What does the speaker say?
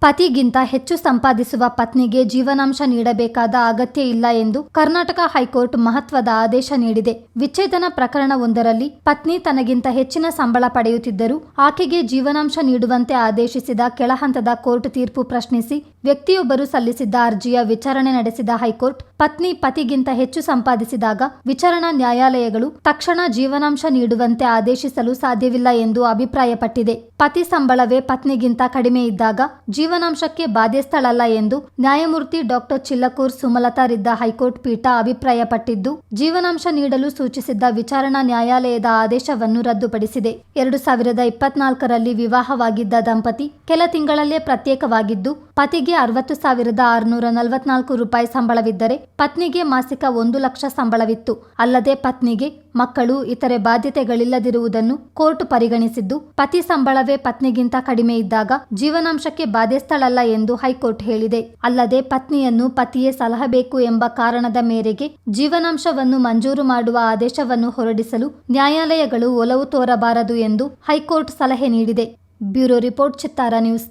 ಪತಿಗಿಂತ ಹೆಚ್ಚು ಸಂಪಾದಿಸುವ ಪತ್ನಿಗೆ ಜೀವನಾಂಶ ನೀಡಬೇಕಾದ ಅಗತ್ಯ ಇಲ್ಲ ಎಂದು ಕರ್ನಾಟಕ ಹೈಕೋರ್ಟ್ ಮಹತ್ವದ ಆದೇಶ ನೀಡಿದೆ. ವಿಚ್ಛೇದನ ಪ್ರಕರಣವೊಂದರಲ್ಲಿ ಪತ್ನಿ ತನಗಿಂತ ಹೆಚ್ಚಿನ ಸಂಬಳ ಪಡೆಯುತ್ತಿದ್ದರೂ ಆಕೆಗೆ ಜೀವನಾಂಶ ನೀಡುವಂತೆ ಆದೇಶಿಸಿದ ಕೆಳಹಂತದ ಕೋರ್ಟ್ ತೀರ್ಪು ಪ್ರಶ್ನಿಸಿ ವ್ಯಕ್ತಿಯೊಬ್ಬರು ಸಲ್ಲಿಸಿದ್ದ ಅರ್ಜಿಯ ವಿಚಾರಣೆ ನಡೆಸಿದ ಹೈಕೋರ್ಟ್, ಪತ್ನಿ ಪತಿಗಿಂತ ಹೆಚ್ಚು ಸಂಪಾದಿಸಿದಾಗ ವಿಚಾರಣಾ ನ್ಯಾಯಾಲಯಗಳು ತಕ್ಷಣ ಜೀವನಾಂಶ ನೀಡುವಂತೆ ಆದೇಶಿಸಲು ಸಾಧ್ಯವಿಲ್ಲ ಎಂದು ಅಭಿಪ್ರಾಯಪಟ್ಟಿದೆ. ಪತಿ ಸಂಬಳವೇ ಪತ್ನಿಗಿಂತ ಕಡಿಮೆ ಇದ್ದಾಗ ಜೀವನಾಂಶಕ್ಕೆ ಬಾಧ್ಯಸ್ಥಳಲ್ಲ ಎಂದು ನ್ಯಾಯಮೂರ್ತಿ ಡಾಕ್ಟರ್ ಚಿಲ್ಲಕೂರ್ ಸುಮಲತಾರಿದ್ದ ಹೈಕೋರ್ಟ್ ಪೀಠ ಅಭಿಪ್ರಾಯಪಟ್ಟಿದ್ದು, ಜೀವನಾಂಶ ನೀಡಲು ಸೂಚಿಸಿದ್ದ ವಿಚಾರಣಾ ನ್ಯಾಯಾಲಯದ ಆದೇಶವನ್ನು ರದ್ದುಪಡಿಸಿದೆ. 2024ರಲ್ಲಿ ವಿವಾಹವಾಗಿದ್ದ ದಂಪತಿ ಕೆಲ ತಿಂಗಳಲ್ಲೇ ಪ್ರತ್ಯೇಕವಾಗಿದ್ದು, ಪತಿಗೆ 60,644 ರೂಪಾಯಿ ಸಂಬಳವಿದ್ದರೆ ಪತ್ನಿಗೆ ಮಾಸಿಕ 1 ಲಕ್ಷ ಸಂಬಳವಿತ್ತು. ಅಲ್ಲದೆ ಪತ್ನಿಗೆ ಮಕ್ಕಳು, ಇತರೆ ಬಾಧ್ಯತೆಗಳಿಲ್ಲದಿರುವುದನ್ನು ಕೋರ್ಟ್ ಪರಿಗಣಿಸಿದ್ದು, ಪತಿ ಸಂಬಳವೇ ಪತ್ನಿಗಿಂತ ಕಡಿಮೆ ಇದ್ದಾಗ ಜೀವನಾಂಶಕ್ಕೆ ಬಾಧ್ಯಸ್ಥಳಲ್ಲ ಎಂದು ಹೈಕೋರ್ಟ್ ಹೇಳಿದೆ. ಅಲ್ಲದೆ ಪತ್ನಿಯನ್ನು ಪತಿಯೇ ಸಲಹಬೇಕು ಎಂಬ ಕಾರಣದ ಮೇರೆಗೆ ಜೀವನಾಂಶವನ್ನು ಮಂಜೂರು ಮಾಡುವ ಆದೇಶವನ್ನು ಹೊರಡಿಸಲು ನ್ಯಾಯಾಲಯಗಳು ಒಲವು ತೋರಬಾರದು ಎಂದು ಹೈಕೋರ್ಟ್ ಸಲಹೆ ನೀಡಿದೆ. ಬ್ಯೂರೋ ರಿಪೋರ್ಟ್, ಚಿತ್ತಾರ ನ್ಯೂಸ್.